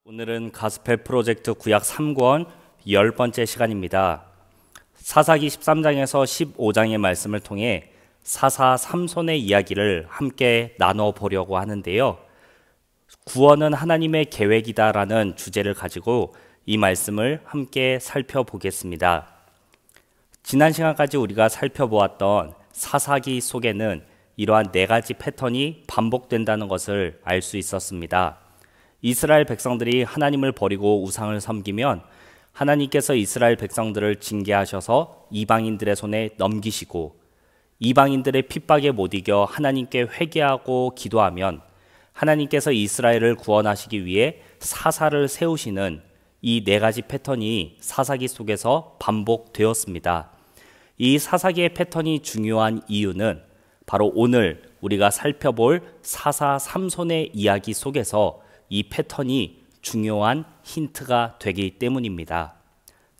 오늘은 가스펠 프로젝트 구약 3권 10번째 시간입니다. 사사기 13장에서 15장의 말씀을 통해 사사 삼손의 이야기를 함께 나눠보려고 하는데요. 구원은 하나님의 계획이다라는 주제를 가지고 이 말씀을 함께 살펴보겠습니다. 지난 시간까지 우리가 살펴보았던 사사기 속에는 이러한 네 가지 패턴이 반복된다는 것을 알 수 있었습니다. 이스라엘 백성들이 하나님을 버리고 우상을 섬기면 하나님께서 이스라엘 백성들을 징계하셔서 이방인들의 손에 넘기시고, 이방인들의 핍박에 못 이겨 하나님께 회개하고 기도하면 하나님께서 이스라엘을 구원하시기 위해 사사를 세우시는 이 네 가지 패턴이 사사기 속에서 반복되었습니다. 이 사사기의 패턴이 중요한 이유는 바로 오늘 우리가 살펴볼 사사 삼손의 이야기 속에서 이 패턴이 중요한 힌트가 되기 때문입니다.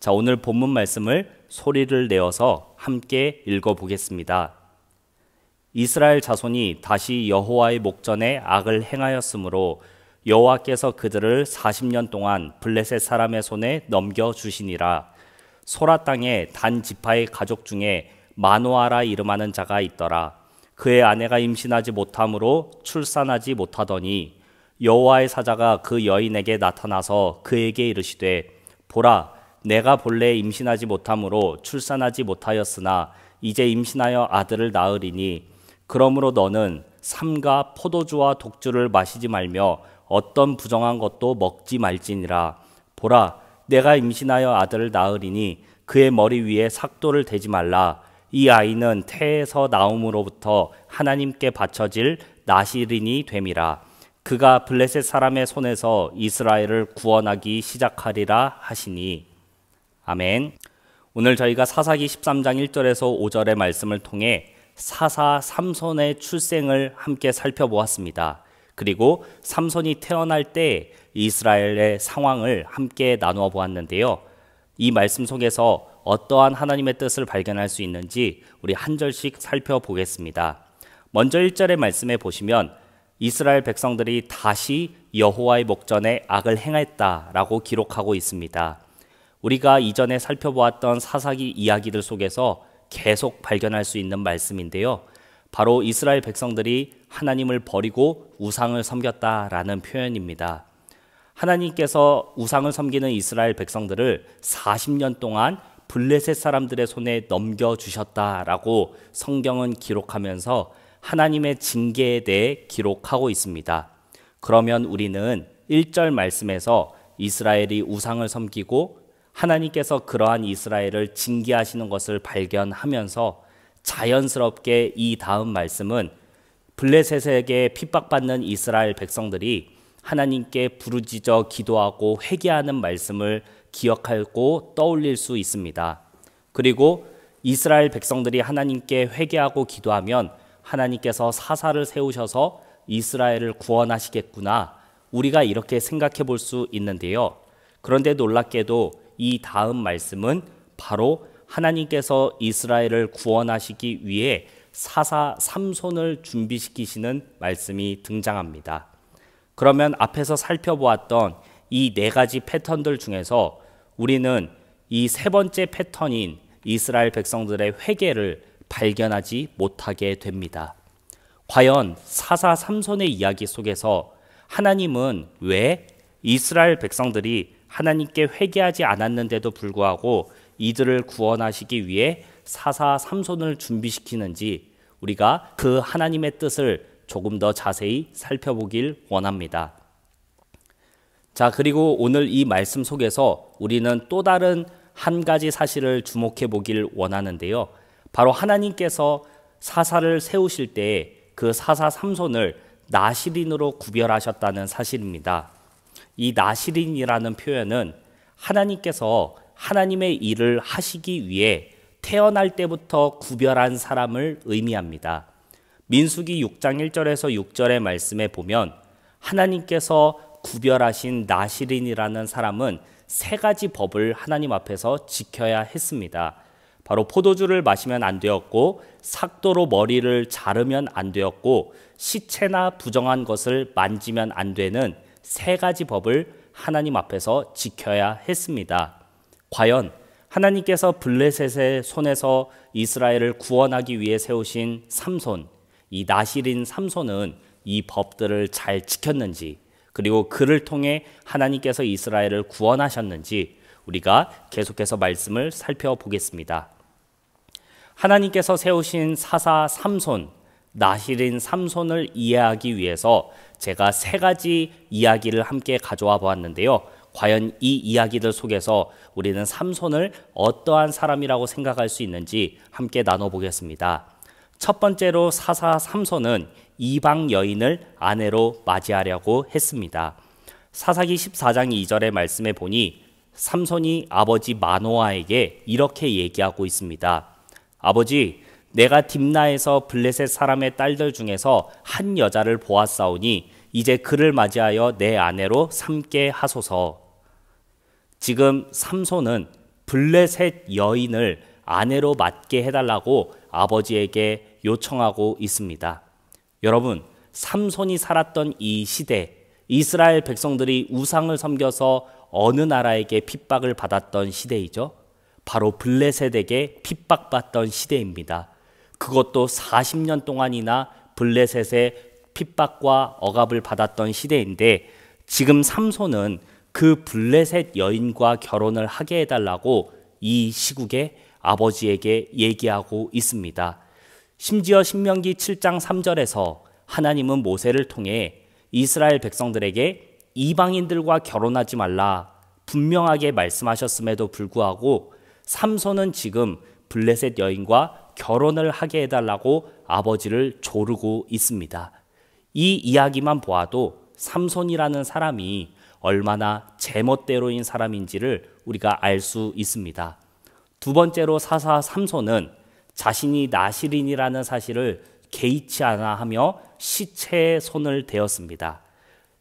자, 오늘 본문 말씀을 소리를 내어서 함께 읽어보겠습니다. 이스라엘 자손이 다시 여호와의 목전에 악을 행하였으므로 여호와께서 그들을 40년 동안 블레셋 사람의 손에 넘겨주시니라. 소라 땅에 단 지파의 가족 중에 마노아라 이름하는 자가 있더라. 그의 아내가 임신하지 못함으로 출산하지 못하더니 여호와의 사자가 그 여인에게 나타나서 그에게 이르시되, 보라, 내가 본래 임신하지 못함으로 출산하지 못하였으나 이제 임신하여 아들을 낳으리니 그러므로 너는 삼가 포도주와 독주를 마시지 말며 어떤 부정한 것도 먹지 말지니라. 보라, 내가 임신하여 아들을 낳으리니 그의 머리 위에 삭도를 대지 말라. 이 아이는 태에서 나옴으로부터 하나님께 바쳐질 나시린이 됨이라. 그가 블레셋 사람의 손에서 이스라엘을 구원하기 시작하리라 하시니. 아멘. 오늘 저희가 사사기 13장 1절에서 5절의 말씀을 통해 사사 삼손의 출생을 함께 살펴보았습니다. 그리고 삼손이 태어날 때 이스라엘의 상황을 함께 나누어 보았는데요. 이 말씀 속에서 어떠한 하나님의 뜻을 발견할 수 있는지 우리 한 절씩 살펴보겠습니다. 먼저 1절의 말씀에 보시면 이스라엘 백성들이 다시 여호와의 목전에 악을 행했다라고 기록하고 있습니다. 우리가 이전에 살펴보았던 사사기 이야기들 속에서 계속 발견할 수 있는 말씀인데요. 바로 이스라엘 백성들이 하나님을 버리고 우상을 섬겼다라는 표현입니다. 하나님께서 우상을 섬기는 이스라엘 백성들을 40년 동안 블레셋 사람들의 손에 넘겨주셨다라고 성경은 기록하면서 하나님의 징계에 대해 기록하고 있습니다. 그러면 우리는 1절 말씀에서 이스라엘이 우상을 섬기고 하나님께서 그러한 이스라엘을 징계하시는 것을 발견하면서 자연스럽게 이 다음 말씀은 블레셋에게 핍박받는 이스라엘 백성들이 하나님께 부르짖어 기도하고 회개하는 말씀을 기억하고 떠올릴 수 있습니다. 그리고 이스라엘 백성들이 하나님께 회개하고 기도하면 하나님께서 사사를 세우셔서 이스라엘을 구원하시겠구나, 우리가 이렇게 생각해 볼 수 있는데요. 그런데 놀랍게도 이 다음 말씀은 바로 하나님께서 이스라엘을 구원하시기 위해 사사 삼손을 준비시키시는 말씀이 등장합니다. 그러면 앞에서 살펴보았던 이 네 가지 패턴들 중에서 우리는 이 세 번째 패턴인 이스라엘 백성들의 회개를 발견하지 못하게 됩니다. 과연 사사 삼손의 이야기 속에서 하나님은 왜 이스라엘 백성들이 하나님께 회개하지 않았는데도 불구하고 이들을 구원하시기 위해 사사 삼손을 준비시키는지 우리가 그 하나님의 뜻을 조금 더 자세히 살펴보길 원합니다. 자, 그리고 오늘 이 말씀 속에서 우리는 또 다른 한 가지 사실을 주목해 보길 원하는데요. 바로 하나님께서 사사를 세우실 때 그 사사 삼손을 나시린으로 구별하셨다는 사실입니다. 이 나시린이라는 표현은 하나님께서 하나님의 일을 하시기 위해 태어날 때부터 구별한 사람을 의미합니다. 민수기 6장 1절에서 6절의 말씀에 보면 하나님께서 구별하신 나시린이라는 사람은 세 가지 법을 하나님 앞에서 지켜야 했습니다. 바로 포도주를 마시면 안 되었고, 삭도로 머리를 자르면 안 되었고, 시체나 부정한 것을 만지면 안 되는 세 가지 법을 하나님 앞에서 지켜야 했습니다. 과연 하나님께서 블레셋의 손에서 이스라엘을 구원하기 위해 세우신 삼손, 이 나실인 삼손은 이 법들을 잘 지켰는지, 그리고 그를 통해 하나님께서 이스라엘을 구원하셨는지 우리가 계속해서 말씀을 살펴보겠습니다. 하나님께서 세우신 사사 삼손, 나실인 삼손을 이해하기 위해서 제가 세 가지 이야기를 함께 가져와 보았는데요. 과연 이 이야기들 속에서 우리는 삼손을 어떠한 사람이라고 생각할 수 있는지 함께 나눠보겠습니다. 첫 번째로 사사 삼손은 이방 여인을 아내로 맞이하려고 했습니다. 사사기 14장 2절의 말씀에 보니 삼손이 아버지 마노아에게 이렇게 얘기하고 있습니다. 아버지, 내가 딥나에서 블레셋 사람의 딸들 중에서 한 여자를 보았사오니 이제 그를 맞이하여 내 아내로 삼게 하소서. 지금 삼손은 블레셋 여인을 아내로 맞게 해달라고 아버지에게 요청하고 있습니다. 여러분, 삼손이 살았던 이 시대, 이스라엘 백성들이 우상을 섬겨서 어느 나라에게 핍박을 받았던 시대이죠. 바로 블레셋에게 핍박받던 시대입니다. 그것도 40년 동안이나 블레셋의 핍박과 억압을 받았던 시대인데, 지금 삼손은 그 블레셋 여인과 결혼을 하게 해달라고 이 시국에 아버지에게 얘기하고 있습니다. 심지어 신명기 7장 3절에서 하나님은 모세를 통해 이스라엘 백성들에게 이방인들과 결혼하지 말라 분명하게 말씀하셨음에도 불구하고 삼손은 지금 블레셋 여인과 결혼을 하게 해달라고 아버지를 조르고 있습니다. 이 이야기만 보아도 삼손이라는 사람이 얼마나 제멋대로인 사람인지를 우리가 알 수 있습니다. 두 번째로 사사 삼손은 자신이 나실인이라는 사실을 개의치 않아 하며 시체에 손을 대었습니다.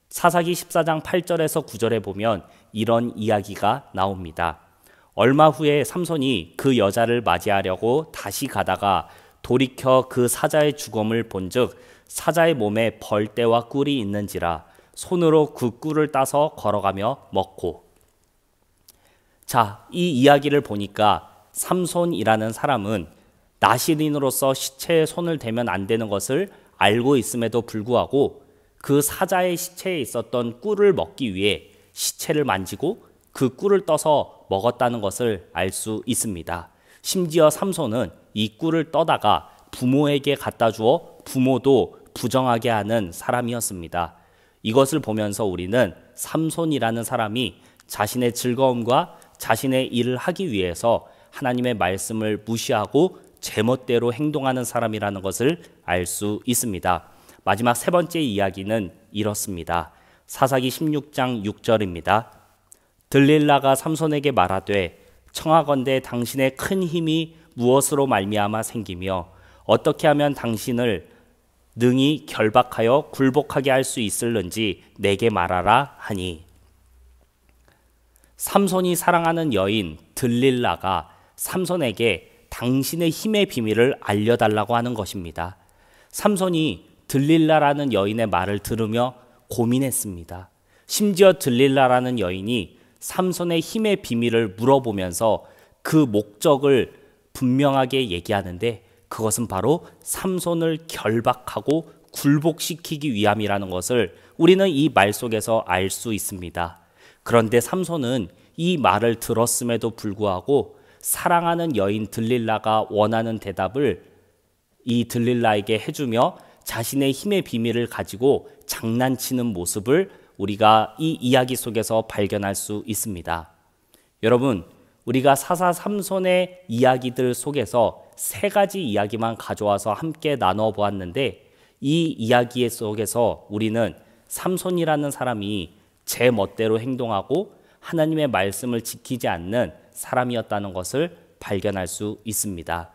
사사기 14장 8절에서 9절에 보면 이런 이야기가 나옵니다. 얼마 후에 삼손이 그 여자를 맞이하려고 다시 가다가 돌이켜 그 사자의 죽음을 본즉 사자의 몸에 벌떼와 꿀이 있는지라 손으로 그 꿀을 따서 걸어가며 먹고. 자, 이 이야기를 보니까 삼손이라는 사람은 나실인으로서 시체에 손을 대면 안 되는 것을 알고 있음에도 불구하고 그 사자의 시체에 있었던 꿀을 먹기 위해 시체를 만지고 그 꿀을 떠서 먹었다는 것을 알 수 있습니다. 심지어 삼손은 이 꿀을 떠다가 부모에게 갖다 주어 부모도 부정하게 하는 사람이었습니다. 이것을 보면서 우리는 삼손이라는 사람이 자신의 즐거움과 자신의 일을 하기 위해서 하나님의 말씀을 무시하고 제멋대로 행동하는 사람이라는 것을 알 수 있습니다. 마지막 세 번째 이야기는 이렇습니다. 사사기 16장 6절입니다. 들릴라가 삼손에게 말하되 청하건대 당신의 큰 힘이 무엇으로 말미암아 생기며 어떻게 하면 당신을 능히 결박하여 굴복하게 할 수 있을는지 내게 말하라 하니. 삼손이 사랑하는 여인 들릴라가 삼손에게 당신의 힘의 비밀을 알려달라고 하는 것입니다. 삼손이 들릴라라는 여인의 말을 들으며 고민했습니다. 심지어 들릴라라는 여인이 삼손의 힘의 비밀을 물어보면서 그 목적을 분명하게 얘기하는데 그것은 바로 삼손을 결박하고 굴복시키기 위함이라는 것을 우리는 이 말 속에서 알 수 있습니다. 그런데 삼손은 이 말을 들었음에도 불구하고 사랑하는 여인 들릴라가 원하는 대답을 이 들릴라에게 해주며 자신의 힘의 비밀을 가지고 장난치는 모습을 우리가 이 이야기 속에서 발견할 수 있습니다. 여러분, 우리가 사사 삼손의 이야기들 속에서 세 가지 이야기만 가져와서 함께 나눠 보았는데 이 이야기 속에서 우리는 삼손이라는 사람이 제 멋대로 행동하고 하나님의 말씀을 지키지 않는 사람이었다는 것을 발견할 수 있습니다.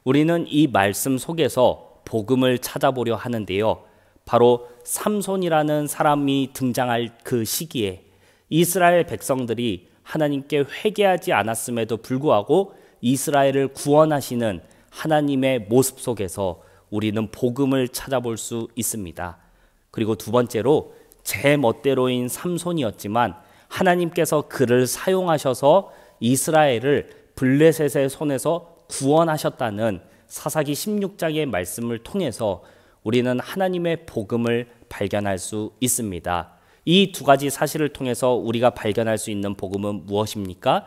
우리는 이 말씀 속에서 복음을 찾아보려 하는데요. 바로 삼손이라는 사람이 등장할 그 시기에 이스라엘 백성들이 하나님께 회개하지 않았음에도 불구하고 이스라엘을 구원하시는 하나님의 모습 속에서 우리는 복음을 찾아볼 수 있습니다. 그리고 두 번째로 제 멋대로인 삼손이었지만 하나님께서 그를 사용하셔서 이스라엘을 블레셋의 손에서 구원하셨다는 사사기 16장의 말씀을 통해서 우리는 하나님의 복음을 발견할 수 있습니다. 이 두 가지 사실을 통해서 우리가 발견할 수 있는 복음은 무엇입니까?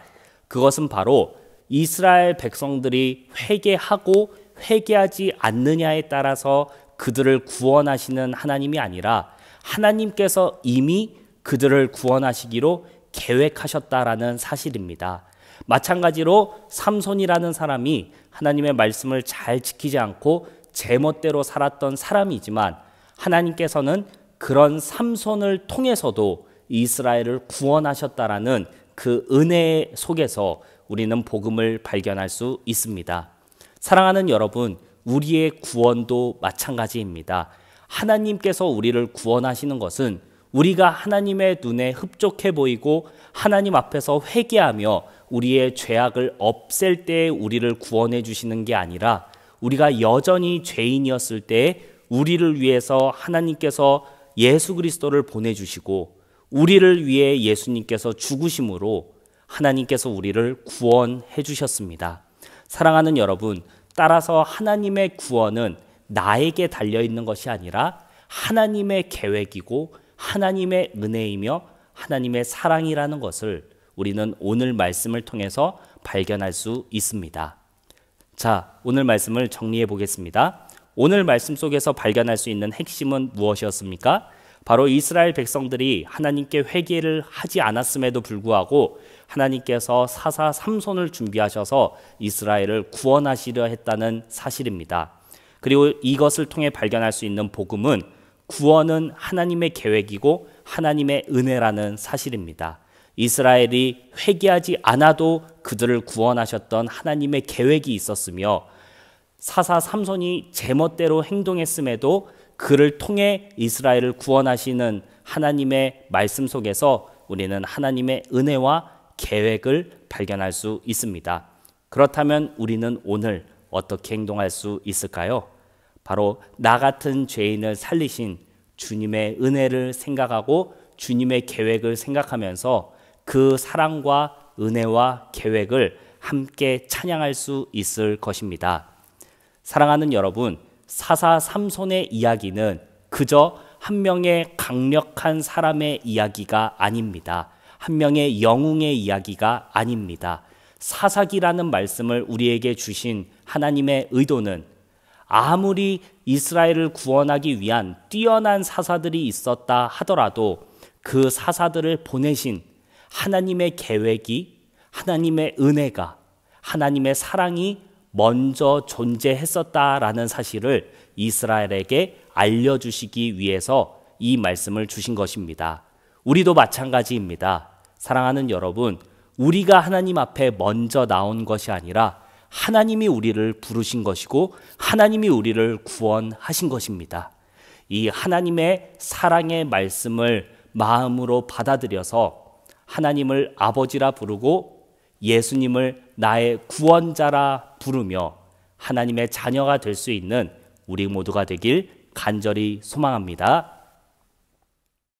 그것은 바로 이스라엘 백성들이 회개하고 회개하지 않느냐에 따라서 그들을 구원하시는 하나님이 아니라 하나님께서 이미 그들을 구원하시기로 계획하셨다라는 사실입니다. 마찬가지로 삼손이라는 사람이 하나님의 말씀을 잘 지키지 않고 제멋대로 살았던 사람이지만 하나님께서는 그런 삼손을 통해서도 이스라엘을 구원하셨다라는 그 은혜 속에서 우리는 복음을 발견할 수 있습니다. 사랑하는 여러분, 우리의 구원도 마찬가지입니다. 하나님께서 우리를 구원하시는 것은 우리가 하나님의 눈에 흡족해 보이고 하나님 앞에서 회개하며 우리의 죄악을 없앨 때 우리를 구원해 주시는 게 아니라 우리가 여전히 죄인이었을 때 우리를 위해서 하나님께서 예수 그리스도를 보내주시고 우리를 위해 예수님께서 죽으심으로 하나님께서 우리를 구원해 주셨습니다. 사랑하는 여러분, 따라서 하나님의 구원은 나에게 달려있는 것이 아니라 하나님의 계획이고 하나님의 은혜이며 하나님의 사랑이라는 것을 우리는 오늘 말씀을 통해서 발견할 수 있습니다. 자, 오늘 말씀을 정리해 보겠습니다. 오늘 말씀 속에서 발견할 수 있는 핵심은 무엇이었습니까? 바로 이스라엘 백성들이 하나님께 회개를 하지 않았음에도 불구하고 하나님께서 사사 삼손을 준비하셔서 이스라엘을 구원하시려 했다는 사실입니다. 그리고 이것을 통해 발견할 수 있는 복음은 구원은 하나님의 계획이고 하나님의 은혜라는 사실입니다. 이스라엘이 회개하지 않아도 그들을 구원하셨던 하나님의 계획이 있었으며 사사 삼손이 제멋대로 행동했음에도 그를 통해 이스라엘을 구원하시는 하나님의 말씀 속에서 우리는 하나님의 은혜와 계획을 발견할 수 있습니다. 그렇다면 우리는 오늘 어떻게 행동할 수 있을까요? 바로 나 같은 죄인을 살리신 주님의 은혜를 생각하고 주님의 계획을 생각하면서 그 사랑과 은혜와 계획을 함께 찬양할 수 있을 것입니다. 사랑하는 여러분, 사사 삼손의 이야기는 그저 한 명의 강력한 사람의 이야기가 아닙니다. 한 명의 영웅의 이야기가 아닙니다. 사사기라는 말씀을 우리에게 주신 하나님의 의도는 아무리 이스라엘을 구원하기 위한 뛰어난 사사들이 있었다 하더라도 그 사사들을 보내신 하나님의 계획이, 하나님의 은혜가, 하나님의 사랑이 먼저 존재했었다라는 사실을 이스라엘에게 알려주시기 위해서 이 말씀을 주신 것입니다. 우리도 마찬가지입니다. 사랑하는 여러분, 우리가 하나님 앞에 먼저 나온 것이 아니라 하나님이 우리를 부르신 것이고 하나님이 우리를 구원하신 것입니다. 이 하나님의 사랑의 말씀을 마음으로 받아들여서 하나님을 아버지라 부르고 예수님을 나의 구원자라 부르며 하나님의 자녀가 될 수 있는 우리 모두가 되길 간절히 소망합니다.